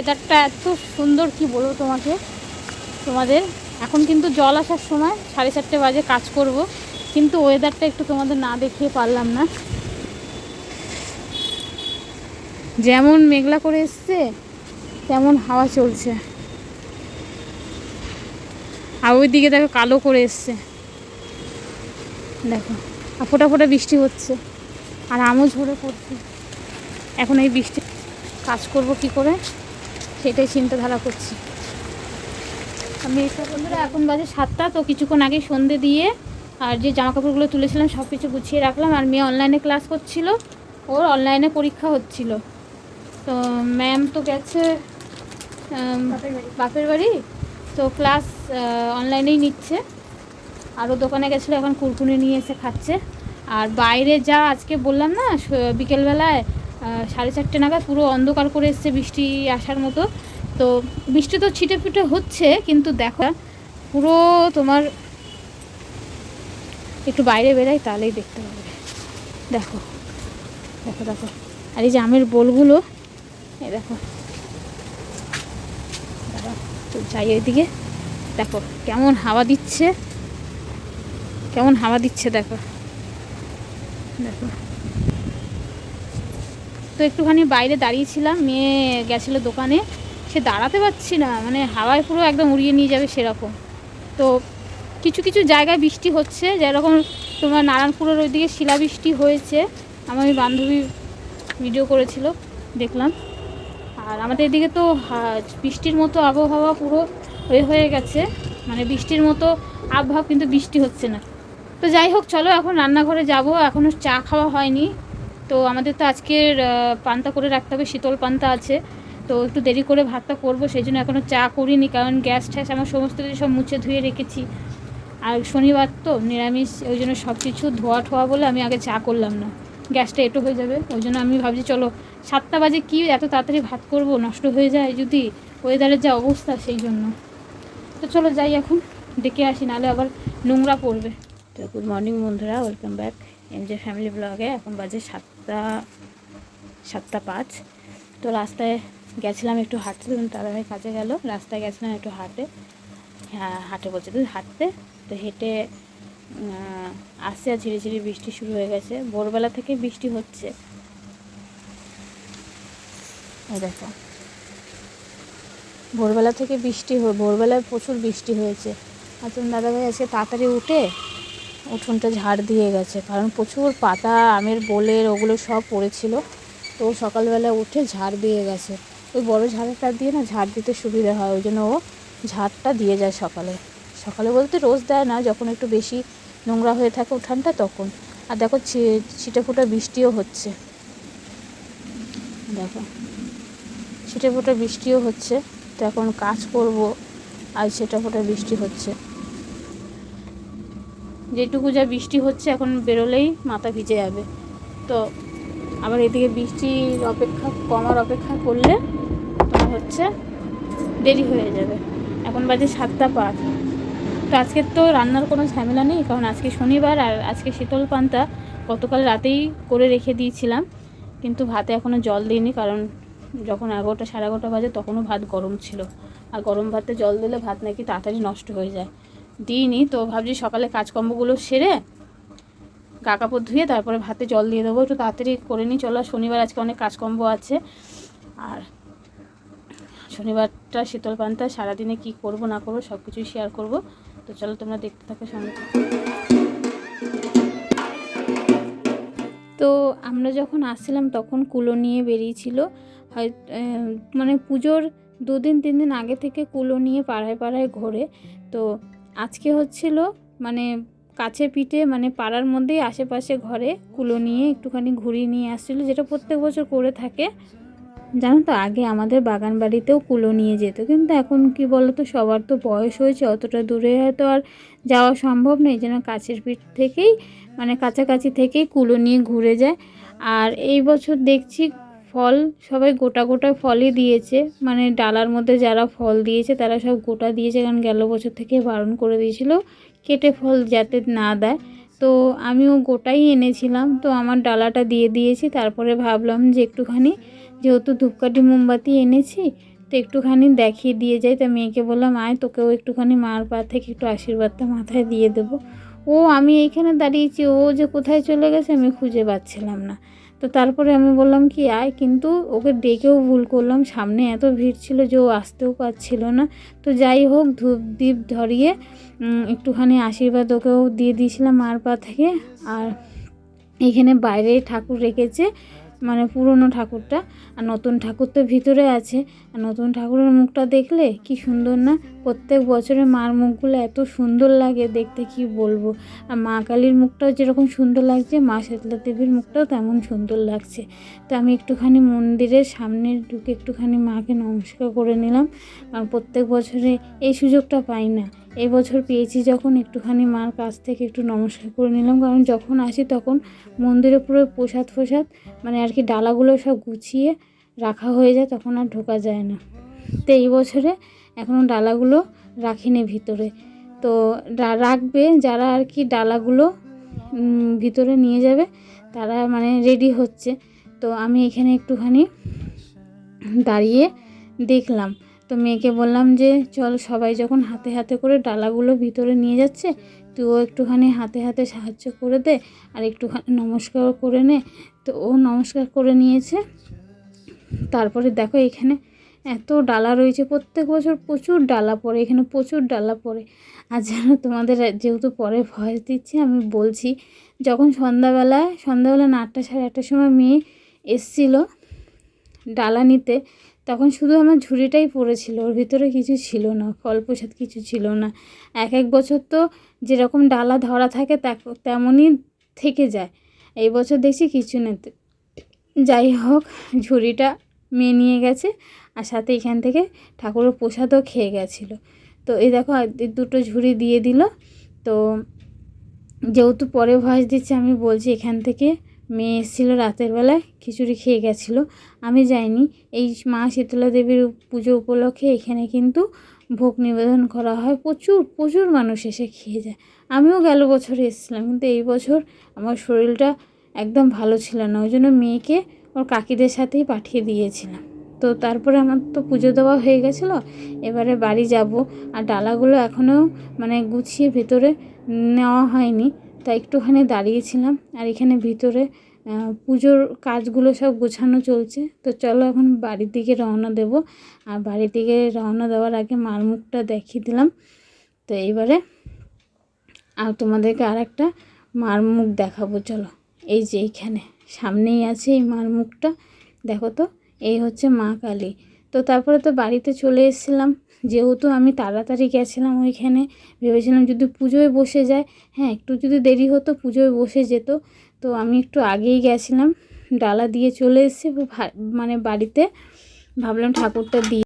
ওয়েদারটা এত সুন্দর, কি বলবো তোমাদের। এখন কিন্তু জল আসার সময়, 4:30 বাজে, কাজ করব, কিন্তু ওয়েদারটা একটু তোমাদের না দেখিয়ে পারলাম না। যেমন মেঘলা করে এসছে তেমন হাওয়া চলছে, আর ওই দিকে দেখো কালো করে এসছে, দেখো, আর ফোটা ফোটা বৃষ্টি হচ্ছে, আর আমও ঝরে পড়ছে। এখন এই বৃষ্টি কাজ করব কি করে, সেটাই চিন্তাধারা করছি আমি। বন্ধুরা, এখন বাজে 7টা, তো কিছুক্ষণ আগে সন্ধে দিয়ে আর যে জামা কাপড়গুলো তুলেছিলাম সব কিছু গুছিয়ে রাখলাম। আর মেয়ে অনলাইনে ক্লাস করছিল, ওর অনলাইনে পরীক্ষা হচ্ছিল, তো ম্যাম তো গেছে বাপের বাড়ি, তো ক্লাস অনলাইনেই নিচ্ছে। আরও দোকানে গেছিলো, এখন কুরকুরে নিয়ে এসে খাচ্ছে। আর বাইরে যা আজকে বললাম না, বিকেলবেলায় 4:30 নাগাদ পুরো অন্ধকার করে এসছে, বৃষ্টি আসার মতো। তো বৃষ্টি তো ছিটে ফিটে হচ্ছে, কিন্তু দেখো পুরো তোমার একটু বাইরে বেরাই তাহলেই দেখতে পাবে। দেখো দেখো দেখো, আর এই যে আমের বোলগুলো, এই দেখো, তো যাই ওইদিকে, দেখো কেমন হাওয়া দিচ্ছে, কেমন হাওয়া দিচ্ছে, দেখো দেখো। তো একটুখানি বাইরে দাঁড়িয়েছিলাম, মেয়ে গেছিলো দোকানে, সে দাঁড়াতে পারছি না, মানে হাওয়ায় পুরো একদম উড়িয়ে নিয়ে যাবে সেরকম। তো কিছু কিছু জায়গায় বৃষ্টি হচ্ছে, যেরকম তোমার নারায়ণপুরের ওইদিকে শিলাবৃষ্টি হয়েছে, আমার বান্ধবী ভিডিও করেছিল, দেখলাম। আর আমাদের এদিকে তো বৃষ্টির মতো আবহাওয়া পুরো হয়ে গেছে, মানে বৃষ্টির মতো আবহাওয়া, কিন্তু বৃষ্টি হচ্ছে না। তো যাই হোক, চলো এখন রান্নাঘরে যাব, এখনও চা খাওয়া হয়নি। তো আমাদের তো আজকের পান্তা করে রাখতে হবে, শীতল পান্তা আছে, তো একটু দেরি করে ভাতটা করবো, সেই জন্য এখনও চা করিনি, কারণ গ্যাস ট্যাস আমার সমস্ত কিছু সব মুছে ধুয়ে রেখেছি। আর শনিবার তো নিরামিষ, ওই জন্য সব কিছু ধোয়া ঠোয়া বলে আমি আগে চা করলাম না, গ্যাসটা এঁটো হয়ে যাবে। ওই জন্য আমি ভাবছি চলো 7টা বাজে কি এত তাড়াতাড়ি ভাত করব, নষ্ট হয়ে যায় যদি, ওয়েদারের যা অবস্থা, সেই জন্য। তো চলো যাই এখন, ডেকে আসি, নাহলে আবার নোংরা পড়বে। তো গুড মর্নিং বন্ধুরা, ওয়েলকাম ব্যাক এমজে ফ্যামিলি ব্লগে। এখন বাজে 7:05। তো রাস্তায় গেছিলাম একটু হাঁটতে, দাদাভাই কাজে গেল, রাস্তায় গেছিলাম একটু হাঁটে বলছে তো হাঁটতে। তো হেঁটে আসছে, আর ঝিরিঝিরি বৃষ্টি শুরু হয়ে গেছে, ভোরবেলা থেকে বৃষ্টি হচ্ছে, এই দেখো ভোরবেলা থেকে ভোরবেলায় প্রচুর বৃষ্টি হয়েছে। আর তুমি দাদাভাই আজকে তাড়াতাড়ি উঠে উঠোনটা ঝাড় দিয়ে গেছে, কারণ প্রচুর পাতা আমের বোলের ওগুলো সব পড়েছিল, তো সকালবেলা উঠে ঝাড় দিয়ে গেছে। ওই বড় ঝাড়টা দিয়ে না ঝাড় দিতে সুবিধা হয়, ওই জন্য ও ঝাড়টা দিয়ে যায় সকালে। সকালে বলতে রোজ দেয় না, যখন একটু বেশি নোংরা হয়ে থাকে উঠানটা তখন। আর দেখো ছিটে ফোটা বৃষ্টিও হচ্ছে, দেখো ছিটে ফোটা বৃষ্টিও হচ্ছে। তো এখন কাজ করব, আর ছিটে ফোটা বৃষ্টি হচ্ছে, যেটুকু যা বৃষ্টি হচ্ছে এখন বেরোলেই মাথা ভিজে যাবে। তো আবার এদিকে বৃষ্টির কমার অপেক্ষা করলে তোমার হচ্ছে দেরি হয়ে যাবে। এখন বাজে 7:05। তো আজকে তো রান্নার কোনো ঝামেলা নেই, কারণ আজকে শনিবার, আর আজকে শীতল পান্তা গতকাল রাতেই করে রেখে দিয়েছিলাম, কিন্তু ভাতে এখনও জল দিইনি, কারণ যখন 11টা 11:30 বাজে তখনও ভাত গরম ছিল, আর গরম ভাতে জল দিলে ভাত নাকি তাড়াতাড়ি নষ্ট হয়ে যায়, দিইনি। তো ভাবছি সকালে কাজকর্মগুলো সেরে গা কাপড় ধুয়ে তারপরে ভাতে জল দিয়ে দেবো, একটু তাড়াতাড়ি করে নিই। চলো, শনিবার আজকে অনেক কাজকর্ম আছে, আর শনিবারটা শীতল পান্তা সারাদিনে কি করব না করব সব কিছুই শেয়ার করব। তো চলো তোমরা দেখতে থাকো সঙ্গে। তো আমরা যখন আসছিলাম তখন কুলো নিয়ে বেরিয়েছিল, হয় মানে পুজোর 2 দিন 3 দিন আগে থেকে কুলো নিয়ে পাড়ায় পাড়ায় ঘোরে। তো আজকে হচ্ছিল মানে কাছে পিঠে, মানে পাড়ার মধ্যেই আশেপাশে ঘরে কুলো নিয়ে একটুখানি ঘুরিয়ে নিয়ে আসছিলো, যেটা প্রত্যেক বছর করে থাকে। জানো তো, আগে আমাদের বাগান বাড়িতেও কুলো নিয়ে যেত, কিন্তু এখন কি বলো তো, সবার তো বয়স হয়েছে, অতটা দূরে হয়তো আর যাওয়া সম্ভব নেই, যেন কাছের পিঠ থেকেই, মানে কাছাকাছি থেকেই কুলো নিয়ে ঘুরে যায়। আর এই বছর দেখছি ফল সবাই গোটা গোটা ফলই দিয়েছে, মানে ডালার মধ্যে যারা ফল দিয়েছে তারা সব গোটা দিয়েছে, কারণ গেল বছর থেকে বারণ করে দিয়েছিল কেটে ফল যাতে না দেয়। তো আমিও গোটাই এনেছিলাম, তো আমার ডালাটা দিয়ে দিয়েছি। তারপরে ভাবলাম যে একটুখানি, যেহেতু ধূপকাঠি মোমবাতি এনেছি, তো একটুখানি দেখিয়ে দিয়ে যাই। তা মেয়েকে বললাম আয় তোকেও একটুখানি মার পা থেকে একটু আশীর্বাদটা মাথায় দিয়ে দেবো। ও আমি এইখানে দাঁড়িয়েছি, ও যে কোথায় চলে গেছে আমি খুঁজে পাচ্ছিলাম না। তো তারপরে আমি বললাম কি আয়, কিন্তু ওকে ডেকেও ভুল করলাম, সামনে এত ভিড় ছিল যে ও আসতেও পারছিল না। তো যাই হোক ধূপ দ্বীপ ধরিয়ে একটুখানি আশীর্বাদ ওকেও দিয়ে দিয়েছিলাম মার পা থেকে। আর এখানে বাইরে ঠাকুর রেখেছে, মানে পুরনো ঠাকুরটা, আর নতুন ঠাকুর তো ভিতরে আছে। আর নতুন ঠাকুরের মুখটা দেখলে কি সুন্দর না, প্রত্যেক বছরে মার মুখগুলো এত সুন্দর লাগে দেখতে কি বলবো। আর মা কালীর মুখটাও যেরকম সুন্দর লাগছে, মা শীতলা দেবীর মুখটাও তেমন সুন্দর লাগছে। তো আমি একটুখানি মন্দিরের সামনে ঢুকে একটুখানি মাকে নমস্কার করে নিলাম, কারণ প্রত্যেক বছরে এই সুযোগটা পাই না। এই বছর পেয়েছি যখন একটুখানি মার কাছ থেকে একটু নমস্কার করে নিলাম, কারণ যখন আসি তখন মন্দিরে পুরো প্রসাদ মানে আর কি ডালাগুলো সব গুছিয়ে রাখা হয়ে যায়, তখন আর ঢোকা যায় না। তো এই বছরে এখনও ডালাগুলো রাখিনি ভিতরে, তো রাখবে যারা আর কি ডালাগুলো ভিতরে নিয়ে যাবে তারা মানে রেডি হচ্ছে। তো আমি এখানে একটুখানি দাঁড়িয়ে দেখলাম। তো মেয়েকে বললাম যে চল সবাই যখন হাতে হাতে করে ডালাগুলো ভিতরে নিয়ে যাচ্ছে, তুইও একটুখানি হাতে হাতে সাহায্য করে দে আর একটুখানি নমস্কার করে নে। তো ও নমস্কার করে নিয়েছে। তারপরে দেখো এখানে এত ডালা রয়েছে, প্রত্যেক বছর প্রচুর ডালা পড়ে, এখানে প্রচুর ডালা পড়ে। আর যেন তোমাদের যেহেতু পরে ভয়েস দিচ্ছি আমি বলছি, যখন সন্ধ্যাবেলা 9টা 8:30টার সময় মেয়ে এসছিল ডালা নিতে, তখন শুধু আমার ঝুড়িটাই পড়েছিল, ওর ভিতরে কিছু ছিল না, ফল প্রসাদ কিছু ছিল না। এক বছর তো যেরকম ডালা ধরা থাকে তেমনই থেকে যায়, এই বছর দেখছি কিছু নেই। যাই হোক ঝুড়িটা মেয়ে নিয়ে গেছে, আর সাথে এখান থেকে ঠাকুরের প্রসাদও খেয়ে গেছিলো। তো এই দেখো দুটো ঝুড়ি দিয়ে দিল। তো যেহেতু পরে ভয়েস দিচ্ছে আমি বলছি, এখান থেকে মেয়ে এসেছিলো রাতের বেলায়, খিচুড়ি খেয়ে গেছিলো, আমি যাইনি। এই মা শীতলা দেবীর পুজো উপলক্ষে এখানে কিন্তু ভোগ নিবেদন করা হয়, প্রচুর প্রচুর মানুষ এসে খেয়ে যায়। আমিও গেল বছরে এসেছিলাম, কিন্তু এই বছর আমার শরীরটা একদম ভালো ছিল না, ওই জন্য মেয়েকে ওর কাকিদের সাথেই পাঠিয়ে দিয়েছিলাম। তো তারপরে আমার তো পুজো দেওয়া হয়ে গেছিলো, এবারে বাড়ি যাব। আর ডালাগুলো এখনও মানে গুছিয়ে ভেতরে নেওয়া হয়নি, তাই একটুখানি দাঁড়িয়েছিলাম। আর এখানে ভিতরে পুজোর কাজগুলো সব গোছানো চলছে। তো চলো এখন বাড়ির দিকে রওনা দেব। আর বাড়ির দিকে রওনা দেওয়ার আগে মার মুখটা দেখিয়ে দিলাম। তো এইবারে আর তোমাদেরকে আর একটা মার মুখ দেখাবো, চলো। এই যে এইখানে সামনেই আছে এই মার মুখটা, দেখো তো, এই হচ্ছে মা কালী। তো তারপরে তো বাড়িতে চলে এসেছিলাম, যেহেতু আমি তাড়াতাড়ি গেছিলাম ওইখানে, ভেবেছিলাম যদি পুজোয় বসে যায়, হ্যাঁ একটু যদি দেরি হতো পুজোয় বসে যেত। তো আমি একটু আগেই গেছিলাম, ডালা দিয়ে চলে এসেছি, মানে বাড়িতে ভাবলাম ঠাকুরটা দিয়ে